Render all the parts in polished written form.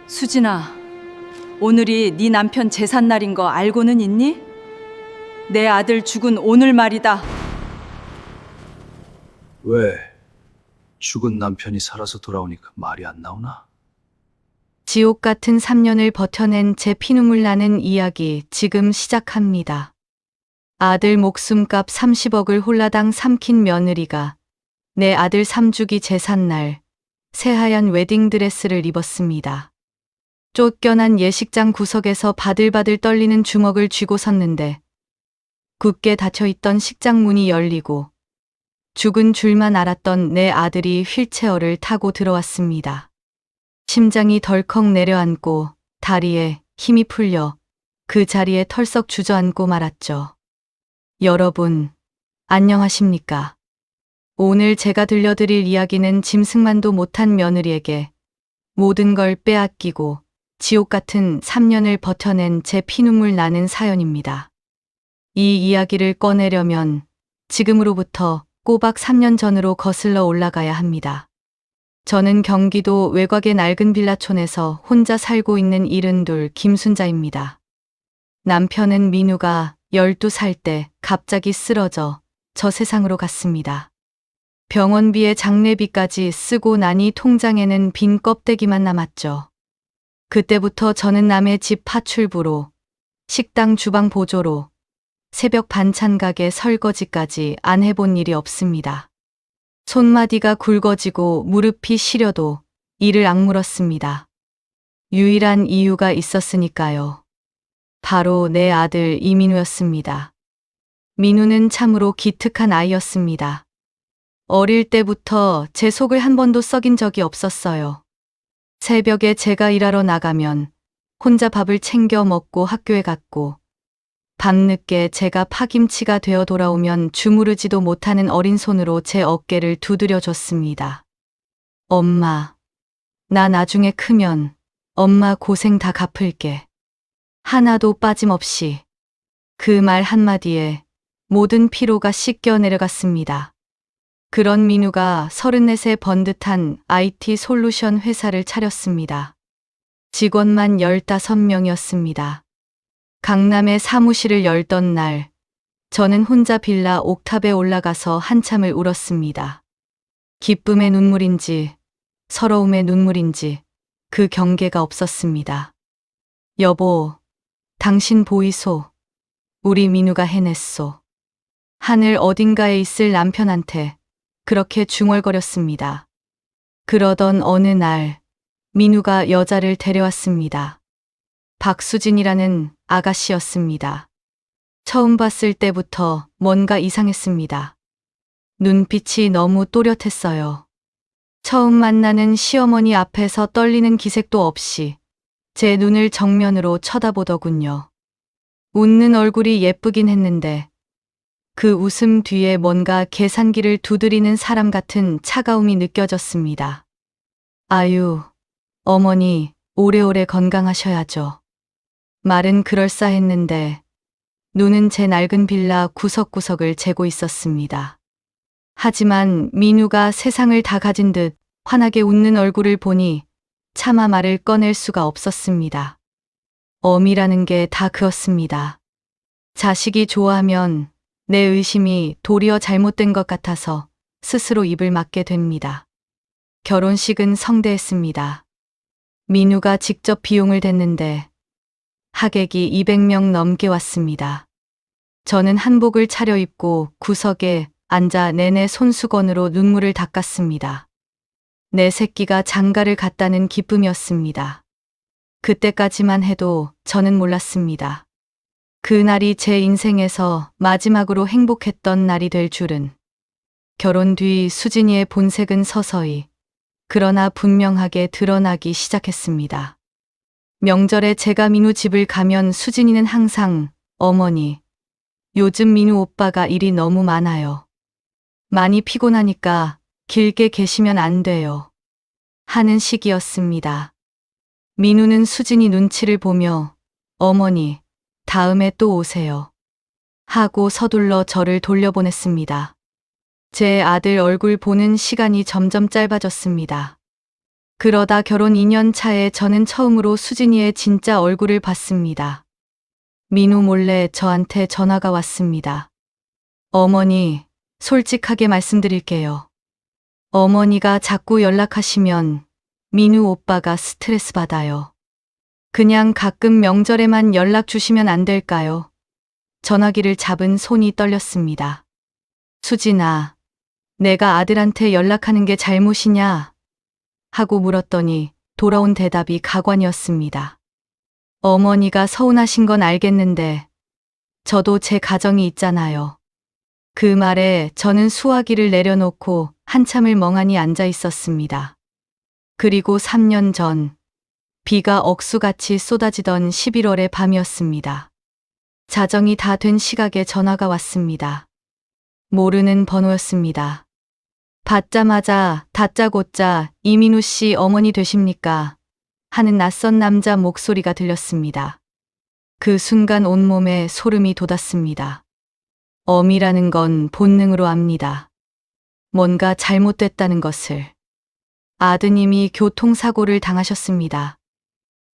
수진아, 오늘이 네 남편 제삿날인 거 알고는 있니? 내 아들 죽은 오늘 말이다. 왜? 죽은 남편이 살아서 돌아오니까 말이 안 나오나? 지옥 같은 3년을 버텨낸 제 피눈물 나는 이야기 지금 시작합니다. 아들 목숨값 30억을 홀라당 삼킨 며느리가 내 아들 3주기 제삿날 새하얀 웨딩드레스를 입었습니다. 쫓겨난 예식장 구석에서 바들바들 떨리는 주먹을 쥐고 섰는데 굳게 닫혀있던 식장 문이 열리고 죽은 줄만 알았던 내 아들이 휠체어를 타고 들어왔습니다. 심장이 덜컥 내려앉고 다리에 힘이 풀려 그 자리에 털썩 주저앉고 말았죠. 여러분, 안녕하십니까? 오늘 제가 들려드릴 이야기는 짐승만도 못한 며느리에게 모든 걸 빼앗기고 지옥 같은 3년을 버텨낸 제 피눈물 나는 사연입니다. 이 이야기를 꺼내려면 지금으로부터 꼬박 3년 전으로 거슬러 올라가야 합니다. 저는 경기도 외곽의 낡은 빌라촌에서 혼자 살고 있는 72 김순자입니다. 남편은 민우가 12살 때 갑자기 쓰러져 저 세상으로 갔습니다. 병원비에 장례비까지 쓰고 나니 통장에는 빈 껍데기만 남았죠. 그때부터 저는 남의 집 파출부로, 식당 주방 보조로, 새벽 반찬 가게 설거지까지 안 해본 일이 없습니다. 손마디가 굵어지고 무릎이 시려도 이를 악물었습니다. 유일한 이유가 있었으니까요. 바로 내 아들 이민우였습니다. 민우는 참으로 기특한 아이였습니다. 어릴 때부터 제 속을 한 번도 썩인 적이 없었어요. 새벽에 제가 일하러 나가면 혼자 밥을 챙겨 먹고 학교에 갔고, 밤늦게 제가 파김치가 되어 돌아오면 주무르지도 못하는 어린 손으로 제 어깨를 두드려 줬습니다. 엄마, 나 나중에 크면 엄마 고생 다 갚을게. 하나도 빠짐없이. 그 말 한마디에 모든 피로가 씻겨 내려갔습니다. 그런 민우가 34세 번듯한 IT 솔루션 회사를 차렸습니다. 직원만 15명이었습니다. 강남에 사무실을 열던 날, 저는 혼자 빌라 옥탑에 올라가서 한참을 울었습니다. 기쁨의 눈물인지 서러움의 눈물인지 그 경계가 없었습니다. 여보, 당신 보이소. 우리 민우가 해냈소. 하늘 어딘가에 있을 남편한테 그렇게 중얼거렸습니다. 그러던 어느 날 민우가 여자를 데려왔습니다. 박수진이라는 아가씨였습니다. 처음 봤을 때부터 뭔가 이상했습니다. 눈빛이 너무 또렷했어요. 처음 만나는 시어머니 앞에서 떨리는 기색도 없이 제 눈을 정면으로 쳐다보더군요. 웃는 얼굴이 예쁘긴 했는데 그 웃음 뒤에 뭔가 계산기를 두드리는 사람 같은 차가움이 느껴졌습니다. 아유, 어머니 오래오래 건강하셔야죠. 말은 그럴싸했는데 눈은 제 낡은 빌라 구석구석을 재고 있었습니다. 하지만 민우가 세상을 다 가진 듯 환하게 웃는 얼굴을 보니 차마 말을 꺼낼 수가 없었습니다. 어미라는 게 다 그렇습니다. 자식이 좋아하면 내 의심이 도리어 잘못된 것 같아서 스스로 입을 막게 됩니다. 결혼식은 성대했습니다. 민우가 직접 비용을 댔는데 하객이 200명 넘게 왔습니다. 저는 한복을 차려입고 구석에 앉아 내내 손수건으로 눈물을 닦았습니다. 내 새끼가 장가를 갔다는 기쁨이었습니다. 그때까지만 해도 저는 몰랐습니다. 그날이 제 인생에서 마지막으로 행복했던 날이 될 줄은. 결혼 뒤 수진이의 본색은 서서히 그러나 분명하게 드러나기 시작했습니다. 명절에 제가 민우 집을 가면 수진이는 항상 어머니, 요즘 민우 오빠가 일이 너무 많아요. 많이 피곤하니까 길게 계시면 안 돼요. 하는 식이었습니다. 민우는 수진이 눈치를 보며 어머니, 다음에 또 오세요. 하고 서둘러 저를 돌려보냈습니다. 제 아들 얼굴 보는 시간이 점점 짧아졌습니다. 그러다 결혼 2년 차에 저는 처음으로 수진이의 진짜 얼굴을 봤습니다. 민우 몰래 저한테 전화가 왔습니다. 어머니, 솔직하게 말씀드릴게요. 어머니가 자꾸 연락하시면 민우 오빠가 스트레스 받아요. 그냥 가끔 명절에만 연락 주시면 안 될까요? 전화기를 잡은 손이 떨렸습니다. 수진아, 내가 아들한테 연락하는 게 잘못이냐? 하고 물었더니 돌아온 대답이 가관이었습니다. 어머니가 서운하신 건 알겠는데 저도 제 가정이 있잖아요. 그 말에 저는 수화기를 내려놓고 한참을 멍하니 앉아 있었습니다. 그리고 3년 전 비가 억수같이 쏟아지던 11월의 밤이었습니다. 자정이 다 된 시각에 전화가 왔습니다. 모르는 번호였습니다. 받자마자 다짜고짜 이민우 씨 어머니 되십니까? 하는 낯선 남자 목소리가 들렸습니다. 그 순간 온몸에 소름이 돋았습니다. 어미라는 건 본능으로 압니다. 뭔가 잘못됐다는 것을. 아드님이 교통사고를 당하셨습니다.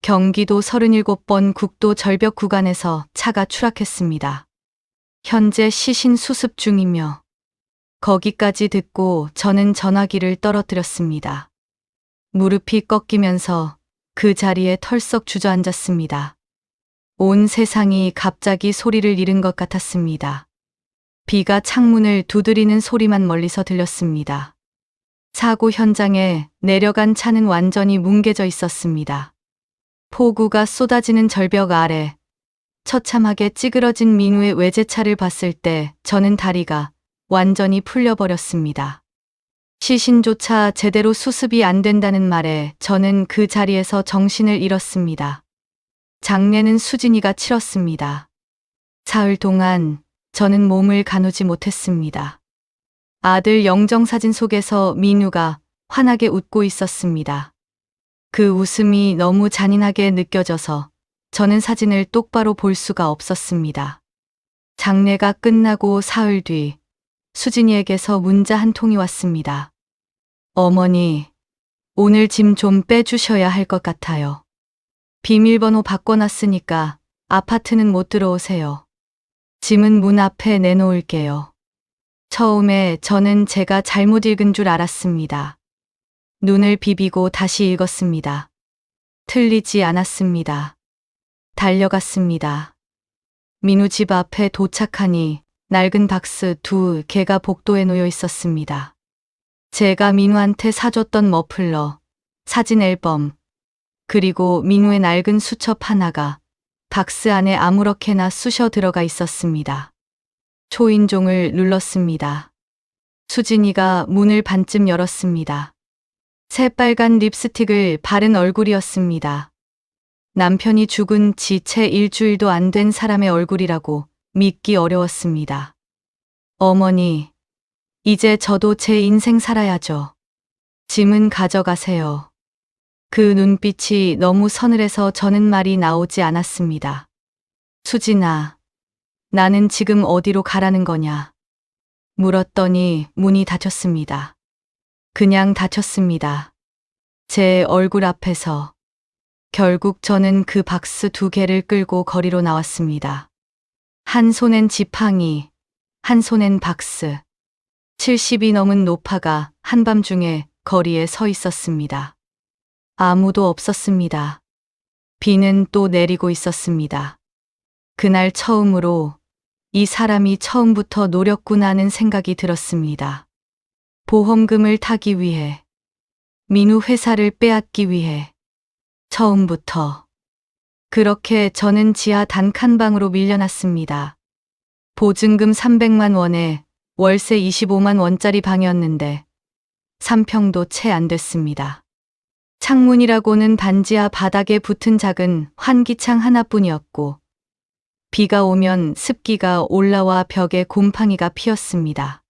경기도 37번 국도 절벽 구간에서 차가 추락했습니다. 현재 시신 수습 중이며 거기까지 듣고 저는 전화기를 떨어뜨렸습니다. 무릎이 꺾이면서 그 자리에 털썩 주저앉았습니다. 온 세상이 갑자기 소리를 잃은 것 같았습니다. 비가 창문을 두드리는 소리만 멀리서 들렸습니다. 사고 현장에 내려간 차는 완전히 뭉개져 있었습니다. 폭우가 쏟아지는 절벽 아래 처참하게 찌그러진 민우의 외제차를 봤을 때 저는 다리가 완전히 풀려버렸습니다. 시신조차 제대로 수습이 안 된다는 말에 저는 그 자리에서 정신을 잃었습니다. 장례는 수진이가 치렀습니다. 사흘 동안 저는 몸을 가누지 못했습니다. 아들 영정사진 속에서 민우가 환하게 웃고 있었습니다. 그 웃음이 너무 잔인하게 느껴져서 저는 사진을 똑바로 볼 수가 없었습니다. 장례가 끝나고 사흘 뒤 수진이에게서 문자 한 통이 왔습니다. 어머니, 오늘 짐 좀 빼주셔야 할 것 같아요. 비밀번호 바꿔놨으니까 아파트는 못 들어오세요. 짐은 문 앞에 내놓을게요. 처음에 저는 제가 잘못 읽은 줄 알았습니다. 눈을 비비고 다시 읽었습니다. 틀리지 않았습니다. 달려갔습니다. 민우 집 앞에 도착하니 낡은 박스 2개가 복도에 놓여 있었습니다. 제가 민우한테 사줬던 머플러, 사진 앨범, 그리고 민우의 낡은 수첩 하나가 박스 안에 아무렇게나 쑤셔 들어가 있었습니다. 초인종을 눌렀습니다. 수진이가 문을 반쯤 열었습니다. 새빨간 립스틱을 바른 얼굴이었습니다. 남편이 죽은 지 채 일주일도 안 된 사람의 얼굴이라고 믿기 어려웠습니다. 어머니, 이제 저도 제 인생 살아야죠. 짐은 가져가세요. 그 눈빛이 너무 서늘해서 저는 말이 나오지 않았습니다. 수진아, 나는 지금 어디로 가라는 거냐? 물었더니 문이 닫혔습니다. 그냥 닫혔습니다. 제 얼굴 앞에서. 결국 저는 그 박스 2개를 끌고 거리로 나왔습니다. 한 손엔 지팡이, 한 손엔 박스. 70이 넘은 노파가 한밤중에 거리에 서 있었습니다. 아무도 없었습니다. 비는 또 내리고 있었습니다. 그날 처음으로 이 사람이 처음부터 노렸구나 하는 생각이 들었습니다. 보험금을 타기 위해, 민우 회사를 빼앗기 위해, 처음부터. 그렇게 저는 지하 단칸방으로 밀려났습니다. 보증금 300만 원에 월세 25만 원짜리 방이었는데 3평도 채 안 됐습니다. 창문이라고는 반지하 바닥에 붙은 작은 환기창 하나뿐이었고 비가 오면 습기가 올라와 벽에 곰팡이가 피었습니다.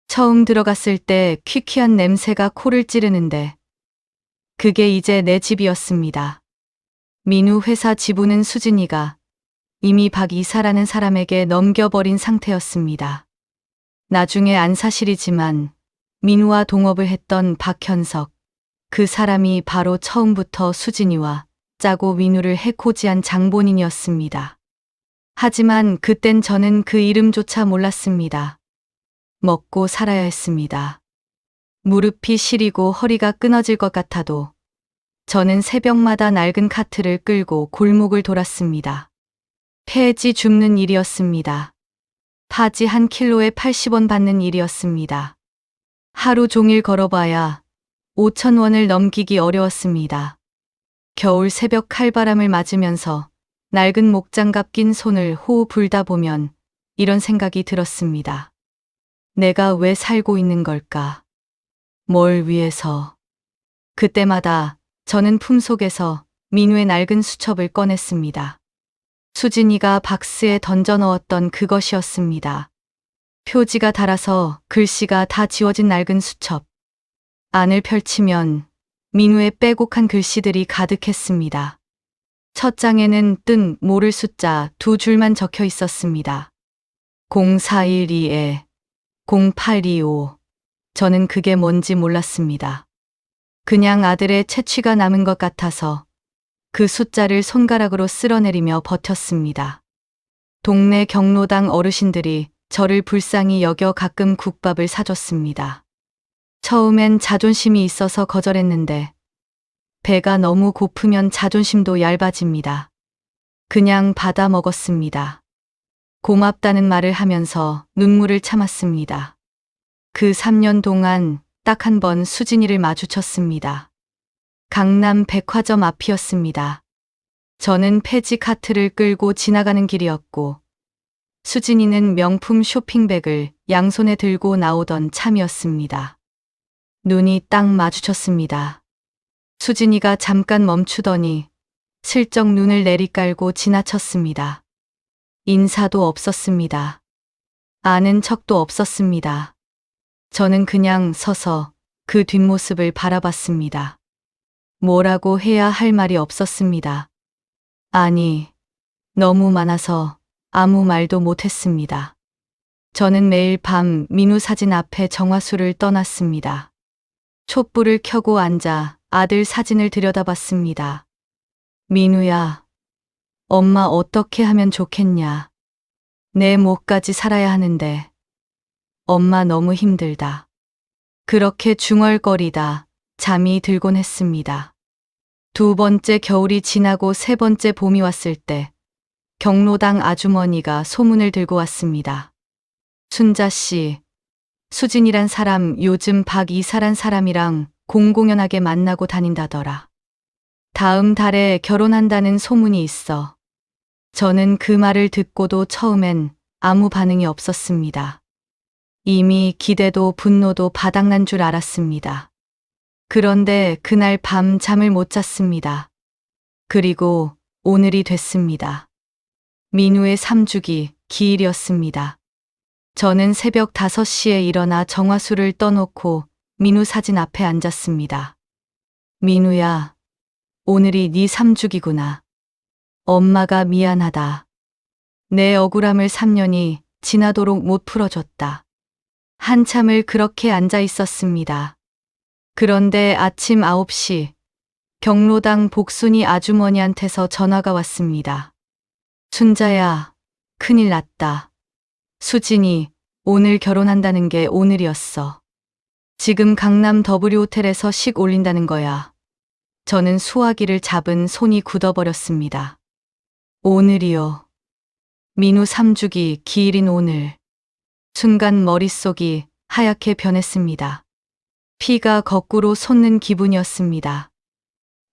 처음 들어갔을 때 퀴퀴한 냄새가 코를 찌르는데 그게 이제 내 집이었습니다. 민우 회사 지분은 수진이가 이미 박 이사라는 사람에게 넘겨버린 상태였습니다. 나중에 안 사실이지만 민우와 동업을 했던 박현석, 그 사람이 바로 처음부터 수진이와 짜고 민우를 해코지한 장본인이었습니다. 하지만 그땐 저는 그 이름조차 몰랐습니다. 먹고 살아야 했습니다. 무릎이 시리고 허리가 끊어질 것 같아도 저는 새벽마다 낡은 카트를 끌고 골목을 돌았습니다. 폐지 줍는 일이었습니다. 파지 한 킬로에 80원 받는 일이었습니다. 하루 종일 걸어봐야 5,000원을 넘기기 어려웠습니다. 겨울 새벽 칼바람을 맞으면서 낡은 목장갑 낀 손을 호흡 불다 보면 이런 생각이 들었습니다. 내가 왜 살고 있는 걸까? 뭘 위해서? 그때마다 저는 품속에서 민우의 낡은 수첩을 꺼냈습니다. 수진이가 박스에 던져 넣었던 그것이었습니다. 표지가 닳아서 글씨가 다 지워진 낡은 수첩. 안을 펼치면 민우의 빼곡한 글씨들이 가득했습니다. 첫 장에는 뜬 모를 숫자 2줄만 적혀 있었습니다. 0412에 0825. 저는 그게 뭔지 몰랐습니다. 그냥 아들의 채취가 남은 것 같아서 그 숫자를 손가락으로 쓸어내리며 버텼습니다. 동네 경로당 어르신들이 저를 불쌍히 여겨 가끔 국밥을 사줬습니다. 처음엔 자존심이 있어서 거절했는데 배가 너무 고프면 자존심도 얇아집니다. 그냥 받아 먹었습니다. 고맙다는 말을 하면서 눈물을 참았습니다. 그 3년 동안 딱 한 번 수진이를 마주쳤습니다. 강남 백화점 앞이었습니다. 저는 폐지 카트를 끌고 지나가는 길이었고 수진이는 명품 쇼핑백을 양손에 들고 나오던 참이었습니다. 눈이 딱 마주쳤습니다. 수진이가 잠깐 멈추더니 슬쩍 눈을 내리깔고 지나쳤습니다. 인사도 없었습니다. 아는 척도 없었습니다. 저는 그냥 서서 그 뒷모습을 바라봤습니다. 뭐라고 해야 할 말이 없었습니다. 아니, 너무 많아서 아무 말도 못했습니다. 저는 매일 밤 민우 사진 앞에 정화수를 떠났습니다. 촛불을 켜고 앉아 아들 사진을 들여다봤습니다. 민우야, 엄마 어떻게 하면 좋겠냐. 내 목까지 살아야 하는데 엄마 너무 힘들다. 그렇게 중얼거리다 잠이 들곤 했습니다. 2번째 겨울이 지나고 3번째 봄이 왔을 때 경로당 아주머니가 소문을 들고 왔습니다. 순자 씨, 수진이란 사람 요즘 박이사란 사람이랑 공공연하게 만나고 다닌다더라. 다음 달에 결혼한다는 소문이 있어. 저는 그 말을 듣고도 처음엔 아무 반응이 없었습니다. 이미 기대도 분노도 바닥난 줄 알았습니다. 그런데 그날 밤 잠을 못 잤습니다. 그리고 오늘이 됐습니다. 민우의 3주기 기일이었습니다. 저는 새벽 5시에 일어나 정화수를 떠놓고 민우 사진 앞에 앉았습니다. 민우야, 오늘이 네 3주기구나. 엄마가 미안하다. 내 억울함을 3년이 지나도록 못 풀어줬다. 한참을 그렇게 앉아 있었습니다. 그런데 아침 9시 경로당 복순이 아주머니한테서 전화가 왔습니다. 순자야, 큰일 났다. 수진이 오늘 결혼한다는 게 오늘이었어. 지금 강남 W 호텔에서 식 올린다는 거야. 저는 수화기를 잡은 손이 굳어버렸습니다. 오늘이요. 민우 3주기 기일인 오늘. 순간 머릿속이 하얗게 변했습니다. 피가 거꾸로 솟는 기분이었습니다.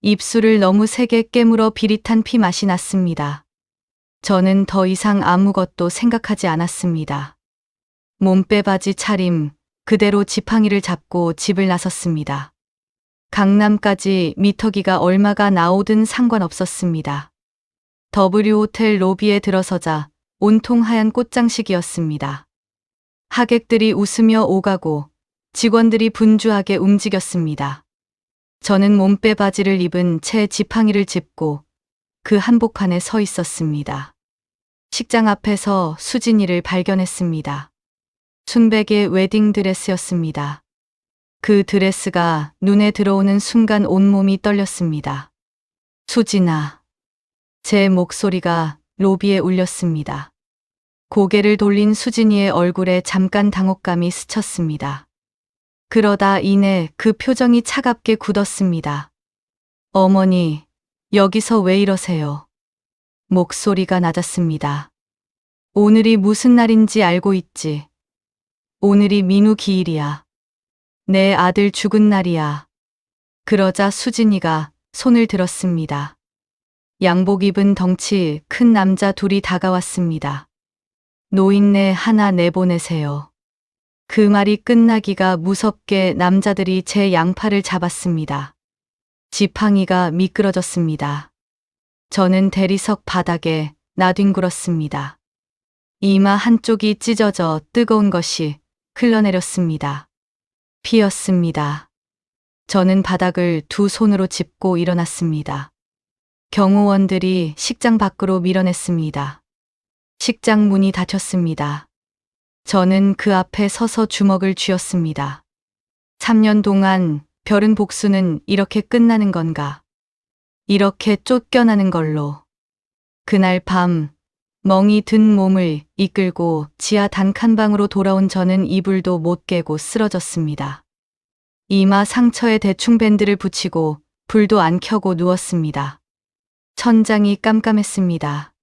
입술을 너무 세게 깨물어 비릿한 피 맛이 났습니다. 저는 더 이상 아무것도 생각하지 않았습니다. 몸빼바지 차림 그대로 지팡이를 잡고 집을 나섰습니다. 강남까지 미터기가 얼마가 나오든 상관없었습니다. W 호텔 로비에 들어서자 온통 하얀 꽃장식이었습니다. 하객들이 웃으며 오가고 직원들이 분주하게 움직였습니다. 저는 몸빼바지를 입은 채 지팡이를 짚고 그 한복판에 서 있었습니다. 식장 앞에서 수진이를 발견했습니다. 순백의 웨딩드레스였습니다. 그 드레스가 눈에 들어오는 순간 온몸이 떨렸습니다. 수진아. 제 목소리가 로비에 울렸습니다. 고개를 돌린 수진이의 얼굴에 잠깐 당혹감이 스쳤습니다. 그러다 이내 그 표정이 차갑게 굳었습니다. 어머니, 여기서 왜 이러세요? 목소리가 낮았습니다. 오늘이 무슨 날인지 알고 있지? 오늘이 민우 기일이야. 내 아들 죽은 날이야. 그러자 수진이가 손을 들었습니다. 양복 입은 덩치 큰 남자 둘이 다가왔습니다. 노인네 하나 내보내세요. 그 말이 끝나기가 무섭게 남자들이 제 양팔을 잡았습니다. 지팡이가 미끄러졌습니다. 저는 대리석 바닥에 나뒹굴었습니다. 이마 한쪽이 찢어져 뜨거운 것이 흘러내렸습니다. 피었습니다. 저는 바닥을 두 손으로 짚고 일어났습니다. 경호원들이 식장 밖으로 밀어냈습니다. 식장 문이 닫혔습니다. 저는 그 앞에 서서 주먹을 쥐었습니다. 3년 동안 별은 복수는 이렇게 끝나는 건가? 이렇게 쫓겨나는 걸로. 그날 밤 멍이 든 몸을 이끌고 지하 단칸방으로 돌아온 저는 이불도 못 깨고 쓰러졌습니다. 이마 상처에 대충 밴드를 붙이고 불도 안 켜고 누웠습니다. 천장이 깜깜했습니다.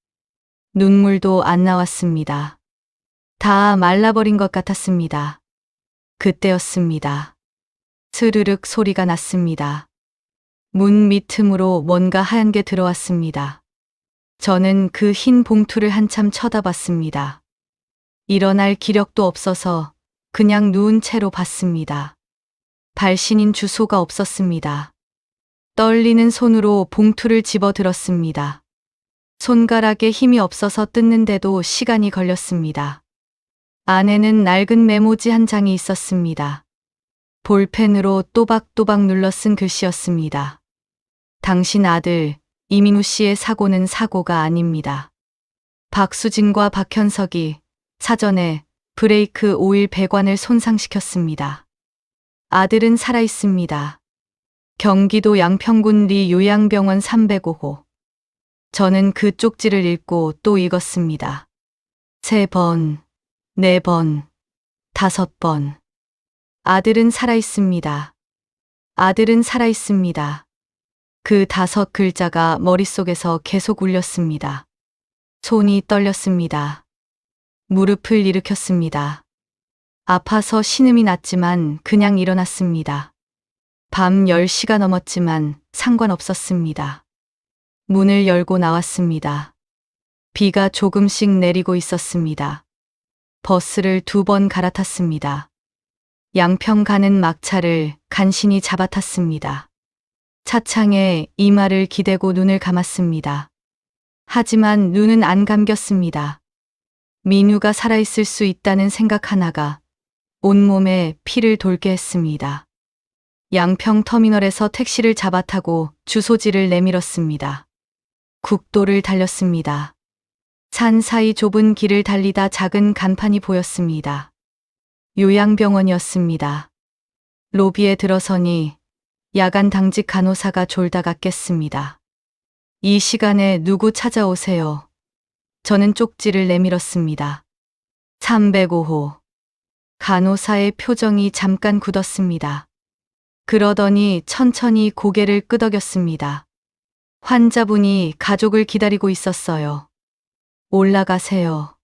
눈물도 안 나왔습니다. 다 말라버린 것 같았습니다. 그때였습니다. 스르륵 소리가 났습니다. 문 밑틈으로 뭔가 하얀 게 들어왔습니다. 저는 그 흰 봉투를 한참 쳐다봤습니다. 일어날 기력도 없어서 그냥 누운 채로 봤습니다. 발신인 주소가 없었습니다. 떨리는 손으로 봉투를 집어들었습니다. 손가락에 힘이 없어서 뜯는데도 시간이 걸렸습니다. 안에는 낡은 메모지 한 장이 있었습니다. 볼펜으로 또박또박 눌러 쓴 글씨였습니다. 당신 아들 이민우 씨의 사고는 사고가 아닙니다. 박수진과 박현석이 사전에 브레이크 오일 배관을 손상시켰습니다. 아들은 살아있습니다. 경기도 양평군 리 요양병원 305호. 저는 그 쪽지를 읽고 또 읽었습니다. 3번, 4번, 5번. 아들은 살아있습니다. 아들은 살아있습니다. 그 5 글자가 머릿속에서 계속 울렸습니다. 손이 떨렸습니다. 무릎을 일으켰습니다. 아파서 신음이 났지만 그냥 일어났습니다. 밤 10시가 넘었지만 상관없었습니다. 문을 열고 나왔습니다. 비가 조금씩 내리고 있었습니다. 버스를 2번 갈아탔습니다. 양평 가는 막차를 간신히 잡아탔습니다. 차창에 이마를 기대고 눈을 감았습니다. 하지만 눈은 안 감겼습니다. 민우가 살아있을 수 있다는 생각 하나가 온몸에 피를 돌게 했습니다. 양평 터미널에서 택시를 잡아타고 주소지를 내밀었습니다. 국도를 달렸습니다. 산 사이 좁은 길을 달리다 작은 간판이 보였습니다. 요양병원이었습니다. 로비에 들어서니 야간 당직 간호사가 졸다가 깼습니다. 이 시간에 누구 찾아오세요? 저는 쪽지를 내밀었습니다. 305호. 간호사의 표정이 잠깐 굳었습니다. 그러더니 천천히 고개를 끄덕였습니다. 환자분이 가족을 기다리고 있었어요. 올라가세요.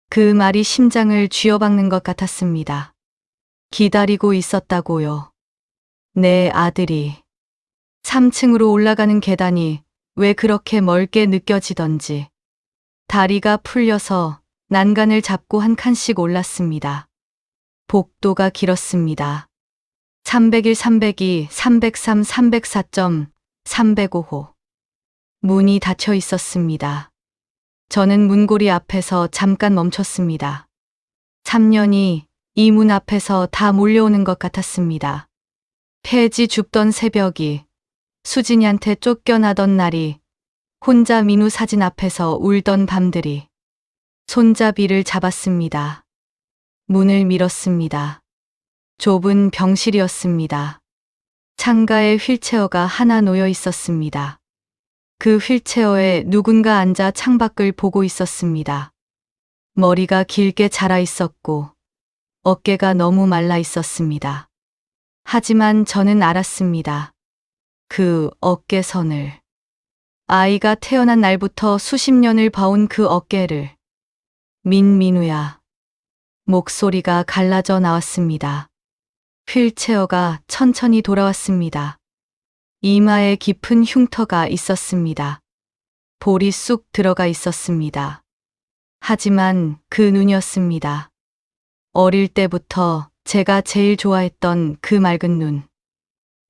그 말이 심장을 쥐어박는 것 같았습니다. 기다리고 있었다고요. 내 아들이. 3층으로 올라가는 계단이 왜 그렇게 멀게 느껴지던지. 다리가 풀려서 난간을 잡고 한 칸씩 올랐습니다. 복도가 길었습니다. 301, 302, 303, 304점, 305호. 문이 닫혀 있었습니다. 저는 문고리 앞에서 잠깐 멈췄습니다. 3년이 이 문 앞에서 다 몰려오는 것 같았습니다. 폐지 줍던 새벽이, 수진이한테 쫓겨나던 날이, 혼자 민우 사진 앞에서 울던 밤들이. 손잡이를 잡았습니다. 문을 밀었습니다. 좁은 병실이었습니다. 창가에 휠체어가 하나 놓여 있었습니다. 그 휠체어에 누군가 앉아 창밖을 보고 있었습니다. 머리가 길게 자라 있었고 어깨가 너무 말라 있었습니다. 하지만 저는 알았습니다. 그 어깨선을. 아이가 태어난 날부터 수십 년을 봐온 그 어깨를. 민우야. 목소리가 갈라져 나왔습니다. 휠체어가 천천히 돌아왔습니다. 이마에 깊은 흉터가 있었습니다. 볼이 쑥 들어가 있었습니다. 하지만 그 눈이었습니다. 어릴 때부터 제가 제일 좋아했던 그 맑은 눈.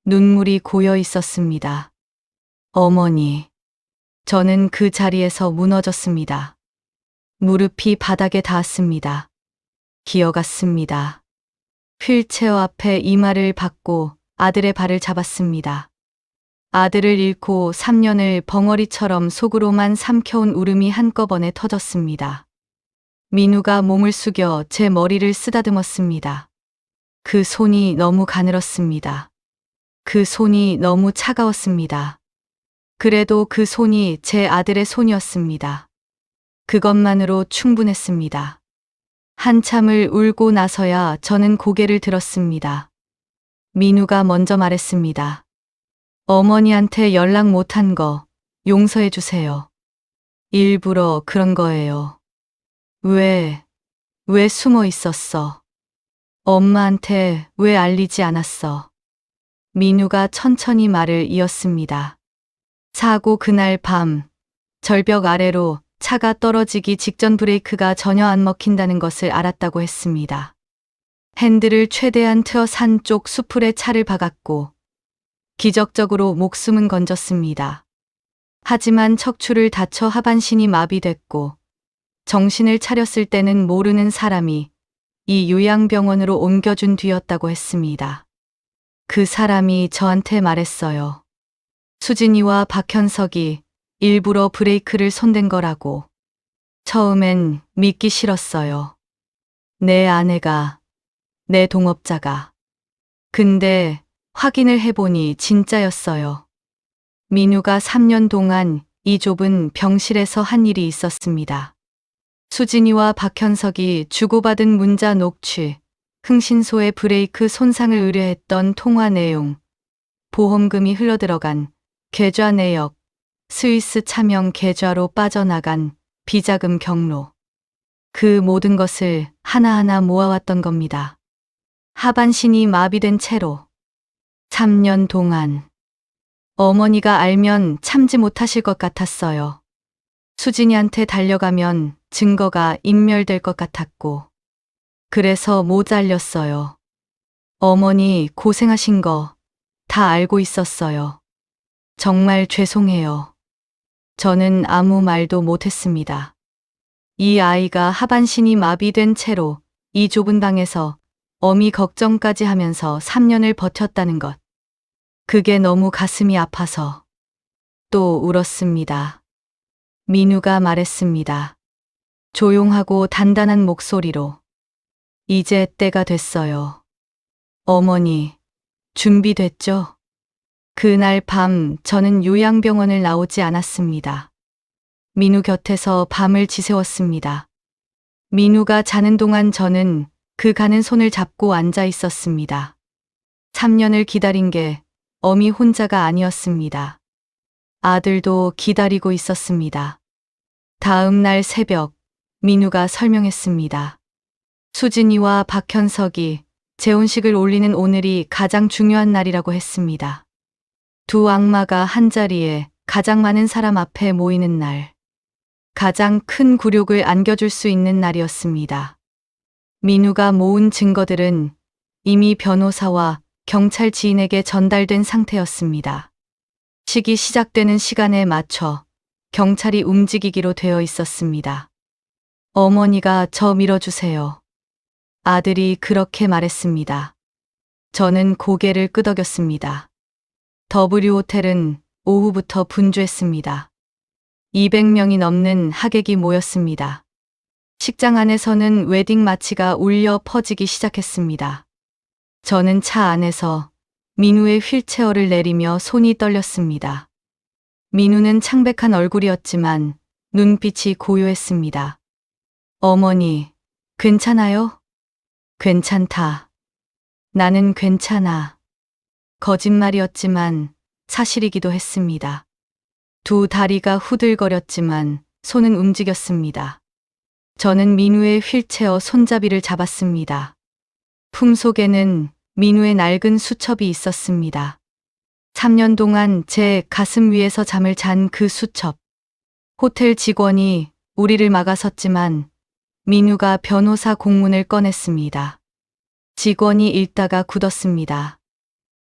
눈물이 고여 있었습니다. 어머니. 저는 그 자리에서 무너졌습니다. 무릎이 바닥에 닿았습니다. 기어갔습니다. 휠체어 앞에 이마를 받고 아들의 발을 잡았습니다. 아들을 잃고 3년을 벙어리처럼 속으로만 삼켜온 울음이 한꺼번에 터졌습니다. 민우가 몸을 숙여 제 머리를 쓰다듬었습니다. 그 손이 너무 가늘었습니다. 그 손이 너무 차가웠습니다. 그래도 그 손이 제 아들의 손이었습니다. 그것만으로 충분했습니다. 한참을 울고 나서야 저는 고개를 들었습니다. 민우가 먼저 말했습니다. 어머니한테 연락 못한 거 용서해 주세요. 일부러 그런 거예요. 왜 숨어 있었어? 엄마한테 왜 알리지 않았어? 민우가 천천히 말을 이었습니다. 사고 그날 밤, 절벽 아래로 차가 떨어지기 직전 브레이크가 전혀 안 먹힌다는 것을 알았다고 했습니다. 핸들을 최대한 틀어 산 쪽 수풀에 차를 박았고 기적적으로 목숨은 건졌습니다. 하지만 척추를 다쳐 하반신이 마비됐고 정신을 차렸을 때는 모르는 사람이 이 요양병원으로 옮겨준 뒤였다고 했습니다. 그 사람이 저한테 말했어요. 수진이와 박현석이 일부러 브레이크를 손댄 거라고. 처음엔 믿기 싫었어요. 내 아내가, 내 동업자가. 근데 확인을 해보니 진짜였어요. 민우가 3년 동안 이 좁은 병실에서 한 일이 있었습니다. 수진이와 박현석이 주고받은 문자 녹취, 흥신소의 브레이크 손상을 의뢰했던 통화 내용, 보험금이 흘러들어간 계좌 내역, 스위스 차명 계좌로 빠져나간 비자금 경로. 그 모든 것을 하나하나 모아왔던 겁니다. 하반신이 마비된 채로 3년 동안. 어머니가 알면 참지 못하실 것 같았어요. 수진이한테 달려가면 증거가 인멸될 것 같았고. 그래서 못 알렸어요. 어머니 고생하신 거 다 알고 있었어요. 정말 죄송해요. 저는 아무 말도 못했습니다. 이 아이가 하반신이 마비된 채로 이 좁은 방에서 어미 걱정까지 하면서 3년을 버텼다는 것. 그게 너무 가슴이 아파서 또 울었습니다. 민우가 말했습니다. 조용하고 단단한 목소리로. 이제 때가 됐어요. 어머니, 준비됐죠? 그날 밤 저는 요양병원을 나오지 않았습니다. 민우 곁에서 밤을 지새웠습니다. 민우가 자는 동안 저는 그 가는 손을 잡고 앉아 있었습니다. 3년을 기다린 게 어미 혼자가 아니었습니다. 아들도 기다리고 있었습니다. 다음 날 새벽, 민우가 설명했습니다. 수진이와 박현석이 재혼식을 올리는 오늘이 가장 중요한 날이라고 했습니다. 두 악마가 한자리에 가장 많은 사람 앞에 모이는 날. 가장 큰 굴욕을 안겨줄 수 있는 날이었습니다. 민우가 모은 증거들은 이미 변호사와 경찰 지인에게 전달된 상태였습니다. 식이 시작되는 시간에 맞춰 경찰이 움직이기로 되어 있었습니다. 어머니가 저 밀어주세요. 아들이 그렇게 말했습니다. 저는 고개를 끄덕였습니다. W 호텔은 오후부터 분주했습니다. 200명이 넘는 하객이 모였습니다. 식장 안에서는 웨딩 마치가 울려 퍼지기 시작했습니다. 저는 차 안에서 민우의 휠체어를 내리며 손이 떨렸습니다. 민우는 창백한 얼굴이었지만 눈빛이 고요했습니다. 어머니, 괜찮아요? 괜찮다. 나는 괜찮아. 거짓말이었지만 사실이기도 했습니다. 두 다리가 후들거렸지만 손은 움직였습니다. 저는 민우의 휠체어 손잡이를 잡았습니다. 품속에는 민우의 낡은 수첩이 있었습니다. 3년 동안 제 가슴 위에서 잠을 잔 그 수첩. 호텔 직원이 우리를 막아섰지만 민우가 변호사 공문을 꺼냈습니다. 직원이 읽다가 굳었습니다.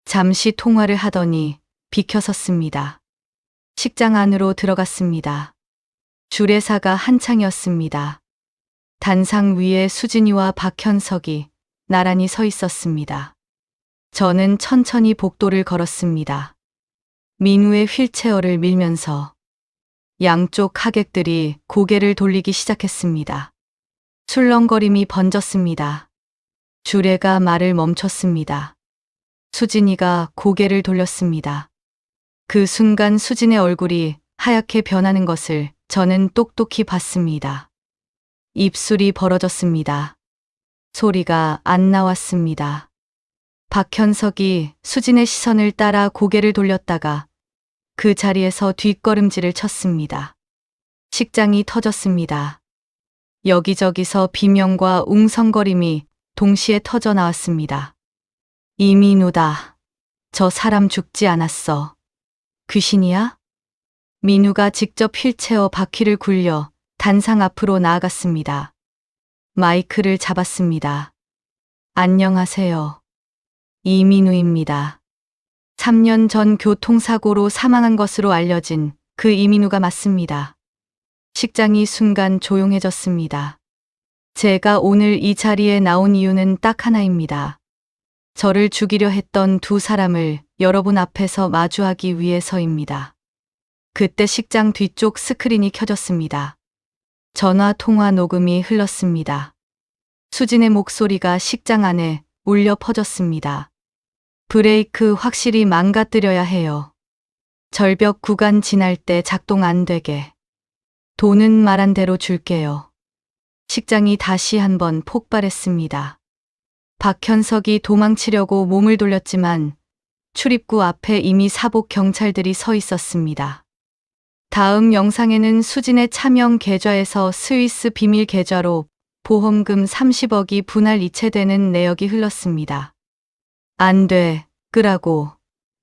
잠시 통화를 하더니 비켜섰습니다. 식장 안으로 들어갔습니다. 주례사가 한창이었습니다. 단상 위에 수진이와 박현석이 나란히 서 있었습니다. 저는 천천히 복도를 걸었습니다. 민우의 휠체어를 밀면서 양쪽 하객들이 고개를 돌리기 시작했습니다. 술렁거림이 번졌습니다. 주례가 말을 멈췄습니다. 수진이가 고개를 돌렸습니다. 그 순간 수진의 얼굴이 하얗게 변하는 것을 저는 똑똑히 봤습니다. 입술이 벌어졌습니다. 소리가 안 나왔습니다. 박현석이 수진의 시선을 따라 고개를 돌렸다가 그 자리에서 뒷걸음질을 쳤습니다. 식장이 터졌습니다. 여기저기서 비명과 웅성거림이 동시에 터져 나왔습니다. 이민우다. 저 사람 죽지 않았어. 귀신이야? 민우가 직접 휠체어 바퀴를 굴려 단상 앞으로 나아갔습니다. 마이크를 잡았습니다. 안녕하세요. 이민우입니다. 3년 전 교통사고로 사망한 것으로 알려진 그 이민우가 맞습니다. 식장이 순간 조용해졌습니다. 제가 오늘 이 자리에 나온 이유는 딱 하나입니다. 저를 죽이려 했던 두 사람을 여러분 앞에서 마주하기 위해서입니다. 그때 식장 뒤쪽 스크린이 켜졌습니다. 전화 통화 녹음이 흘렀습니다. 수진의 목소리가 식장 안에 울려 퍼졌습니다. 브레이크 확실히 망가뜨려야 해요. 절벽 구간 지날 때 작동 안 되게. 돈은 말한 대로 줄게요. 식장이 다시 한번 폭발했습니다. 박현석이 도망치려고 몸을 돌렸지만 출입구 앞에 이미 사복 경찰들이 서 있었습니다. 다음 영상에는 수진의 차명 계좌에서 스위스 비밀 계좌로 보험금 30억이 분할 이체되는 내역이 흘렀습니다. 안 돼, 끄라고.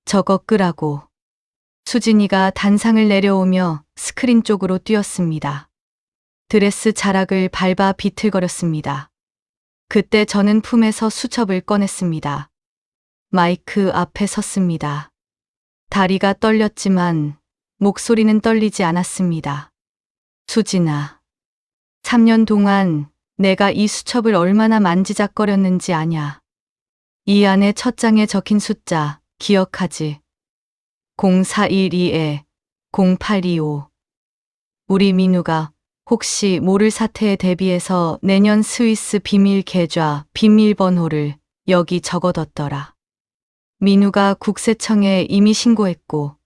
저거 끄라고. 수진이가 단상을 내려오며 스크린 쪽으로 뛰었습니다. 드레스 자락을 밟아 비틀거렸습니다. 그때 저는 품에서 수첩을 꺼냈습니다. 마이크 앞에 섰습니다. 다리가 떨렸지만 목소리는 떨리지 않았습니다. 수진아, 3년 동안 내가 이 수첩을 얼마나 만지작거렸는지 아냐. 이 안에 첫 장에 적힌 숫자 기억하지? 0412-0825. 우리 민우가 혹시 모를 사태에 대비해서 내년 스위스 비밀 계좌 비밀번호를 여기 적어뒀더라. 민우가 국세청에 이미 신고했고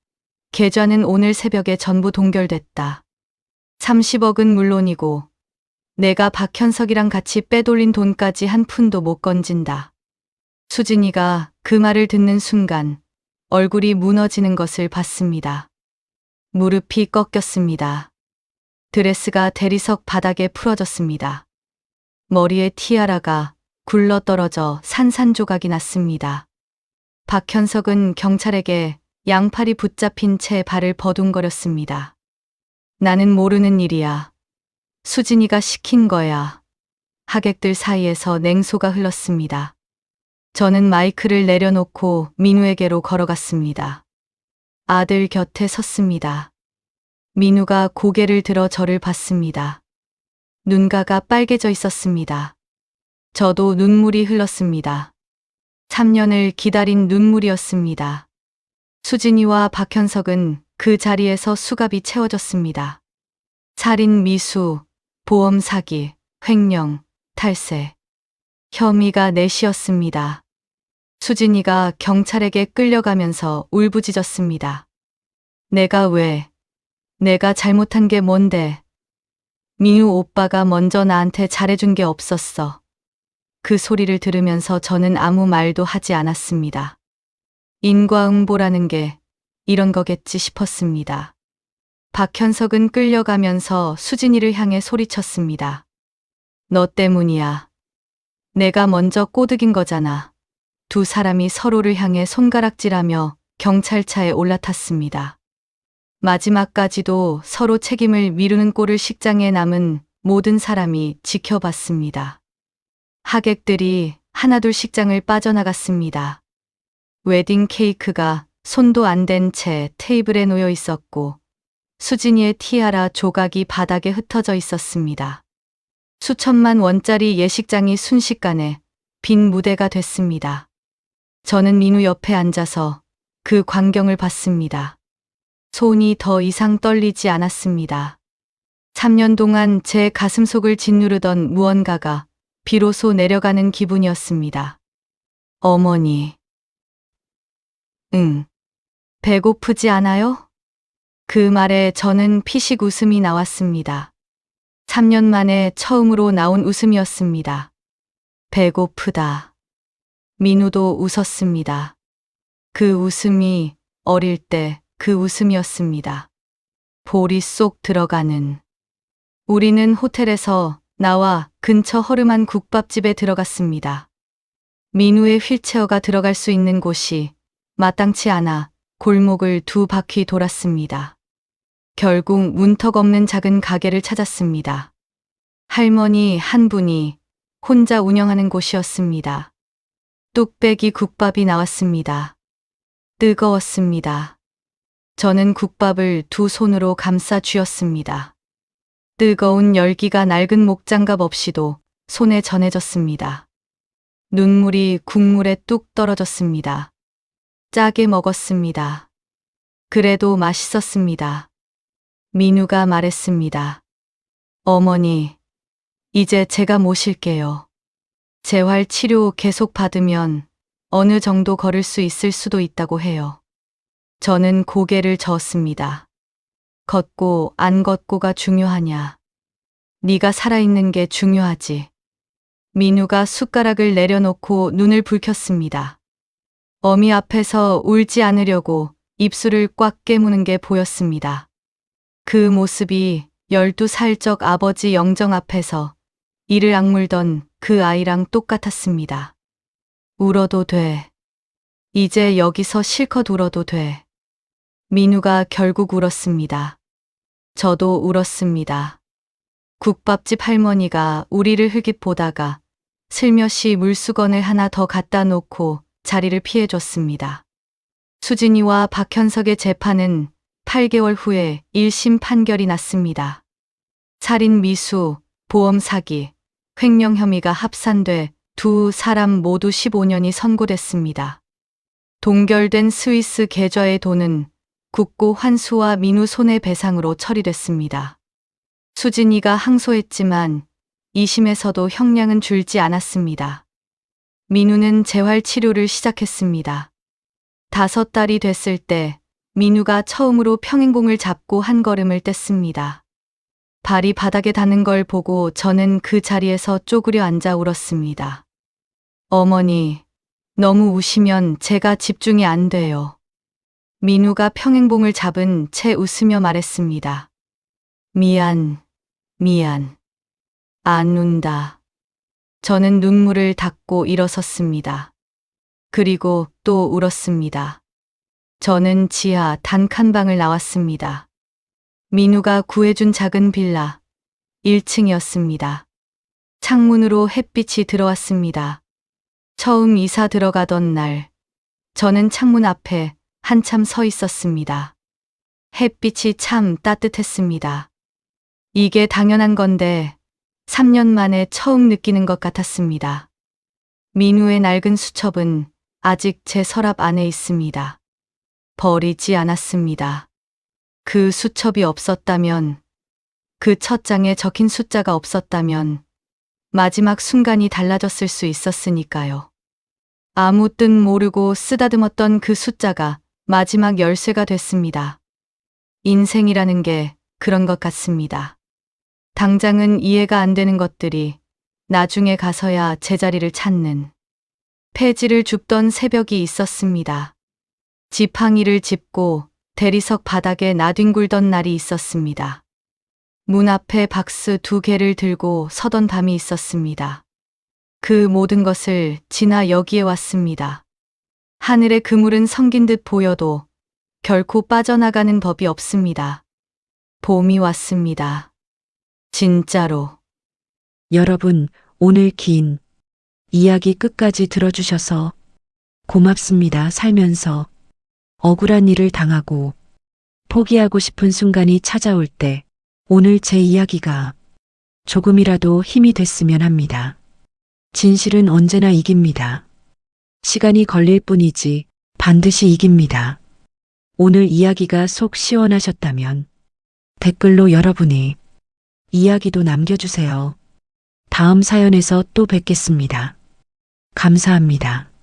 계좌는 오늘 새벽에 전부 동결됐다. 30억은 물론이고 내가 박현석이랑 같이 빼돌린 돈까지 한 푼도 못 건진다. 수진이가 그 말을 듣는 순간 얼굴이 무너지는 것을 봤습니다. 무릎이 꺾였습니다. 드레스가 대리석 바닥에 풀어졌습니다. 머리에 티아라가 굴러떨어져 산산조각이 났습니다. 박현석은 경찰에게 양팔이 붙잡힌 채 발을 버둥거렸습니다. 나는 모르는 일이야. 수진이가 시킨 거야. 하객들 사이에서 냉소가 흘렀습니다. 저는 마이크를 내려놓고 민우에게로 걸어갔습니다. 아들 곁에 섰습니다. 민우가 고개를 들어 저를 봤습니다. 눈가가 빨개져 있었습니다. 저도 눈물이 흘렀습니다. 3년을 기다린 눈물이었습니다. 수진이와 박현석은 그 자리에서 수갑이 채워졌습니다. 살인 미수, 보험 사기, 횡령, 탈세. 혐의가 넷이었습니다. 수진이가 경찰에게 끌려가면서 울부짖었습니다. 내가 잘못한 게 뭔데? 민우 오빠가 먼저 나한테 잘해준 게 없었어. 그 소리를 들으면서 저는 아무 말도 하지 않았습니다. 인과응보라는 게 이런 거겠지 싶었습니다. 박현석은 끌려가면서 수진이를 향해 소리쳤습니다. 너 때문이야. 내가 먼저 꼬드긴 거잖아. 두 사람이 서로를 향해 손가락질하며 경찰차에 올라탔습니다. 마지막까지도 서로 책임을 미루는 꼴을 식장에 남은 모든 사람이 지켜봤습니다. 하객들이 하나둘 식장을 빠져나갔습니다. 웨딩 케이크가 손도 안 댄 채 테이블에 놓여 있었고 수진이의 티아라 조각이 바닥에 흩어져 있었습니다. 수천만 원짜리 예식장이 순식간에 빈 무대가 됐습니다. 저는 민우 옆에 앉아서 그 광경을 봤습니다. 손이 더 이상 떨리지 않았습니다. 3년 동안 제 가슴속을 짓누르던 무언가가 비로소 내려가는 기분이었습니다. 어머니. 응. 배고프지 않아요? 그 말에 저는 피식 웃음이 나왔습니다. 3년 만에 처음으로 나온 웃음이었습니다. 배고프다. 민우도 웃었습니다. 그 웃음이 어릴 때 그 웃음이었습니다. 볼이 쏙 들어가는. 우리는 호텔에서 나와 근처 허름한 국밥집에 들어갔습니다. 민우의 휠체어가 들어갈 수 있는 곳이 마땅치 않아 골목을 두 바퀴 돌았습니다. 결국 문턱 없는 작은 가게를 찾았습니다. 할머니 한 분이 혼자 운영하는 곳이었습니다. 뚝배기 국밥이 나왔습니다. 뜨거웠습니다. 저는 국밥을 두 손으로 감싸 쥐었습니다. 뜨거운 열기가 낡은 목장갑 없이도 손에 전해졌습니다. 눈물이 국물에 뚝 떨어졌습니다. 짜게 먹었습니다. 그래도 맛있었습니다. 민우가 말했습니다. 어머니, 이제 제가 모실게요. 재활 치료 계속 받으면 어느 정도 걸을 수 있을 수도 있다고 해요. 저는 고개를 저었습니다. 걷고 안 걷고가 중요하냐. 네가 살아있는 게 중요하지. 민우가 숟가락을 내려놓고 눈을 붉혔습니다. 어미 앞에서 울지 않으려고 입술을 꽉 깨무는 게 보였습니다. 그 모습이 12살적 아버지 영정 앞에서 이를 악물던 그 아이랑 똑같았습니다. 울어도 돼. 이제 여기서 실컷 울어도 돼. 민우가 결국 울었습니다. 저도 울었습니다. 국밥집 할머니가 우리를 흘깃보다가 슬며시 물수건을 하나 더 갖다 놓고 자리를 피해줬습니다. 수진이와 박현석의 재판은 8개월 후에 1심 판결이 났습니다. 살인 미수, 보험 사기, 횡령 혐의가 합산돼 두 사람 모두 15년이 선고됐습니다. 동결된 스위스 계좌의 돈은 국고 환수와 민우 손해배상으로 처리됐습니다. 수진이가 항소했지만 2심에서도 형량은 줄지 않았습니다. 민우는 재활치료를 시작했습니다. 5달이 됐을 때 민우가 처음으로 평행봉을 잡고 한 걸음을 뗐습니다. 발이 바닥에 닿는 걸 보고 저는 그 자리에서 쪼그려 앉아 울었습니다. 어머니, 너무 우시면 제가 집중이 안 돼요. 민우가 평행봉을 잡은 채 웃으며 말했습니다. 미안. 안 운다. 저는 눈물을 닦고 일어섰습니다. 그리고 또 울었습니다. 저는 지하 단칸방을 나왔습니다. 민우가 구해준 작은 빌라 1층이었습니다. 창문으로 햇빛이 들어왔습니다. 처음 이사 들어가던 날, 저는 창문 앞에 한참 서 있었습니다. 햇빛이 참 따뜻했습니다. 이게 당연한 건데 3년 만에 처음 느끼는 것 같았습니다. 민우의 낡은 수첩은 아직 제 서랍 안에 있습니다. 버리지 않았습니다. 그 수첩이 없었다면, 그 첫 장에 적힌 숫자가 없었다면 마지막 순간이 달라졌을 수 있었으니까요. 아무 뜻 모르고 쓰다듬었던 그 숫자가 마지막 열쇠가 됐습니다. 인생이라는 게 그런 것 같습니다. 당장은 이해가 안 되는 것들이 나중에 가서야 제자리를 찾는 폐지를 줍던 새벽이 있었습니다. 지팡이를 짚고 대리석 바닥에 나뒹굴던 날이 있었습니다. 문 앞에 박스 2개를 들고 서던 밤이 있었습니다. 그 모든 것을 지나 여기에 왔습니다. 하늘의 그물은 성긴 듯 보여도 결코 빠져나가는 법이 없습니다. 봄이 왔습니다. 진짜로. 여러분, 오늘 긴 이야기 끝까지 들어주셔서 고맙습니다. 살면서 억울한 일을 당하고 포기하고 싶은 순간이 찾아올 때 오늘 제 이야기가 조금이라도 힘이 됐으면 합니다. 진실은 언제나 이깁니다. 시간이 걸릴 뿐이지 반드시 이깁니다. 오늘 이야기가 속 시원하셨다면 댓글로 여러분의 이야기도 남겨주세요. 다음 사연에서 또 뵙겠습니다. 감사합니다.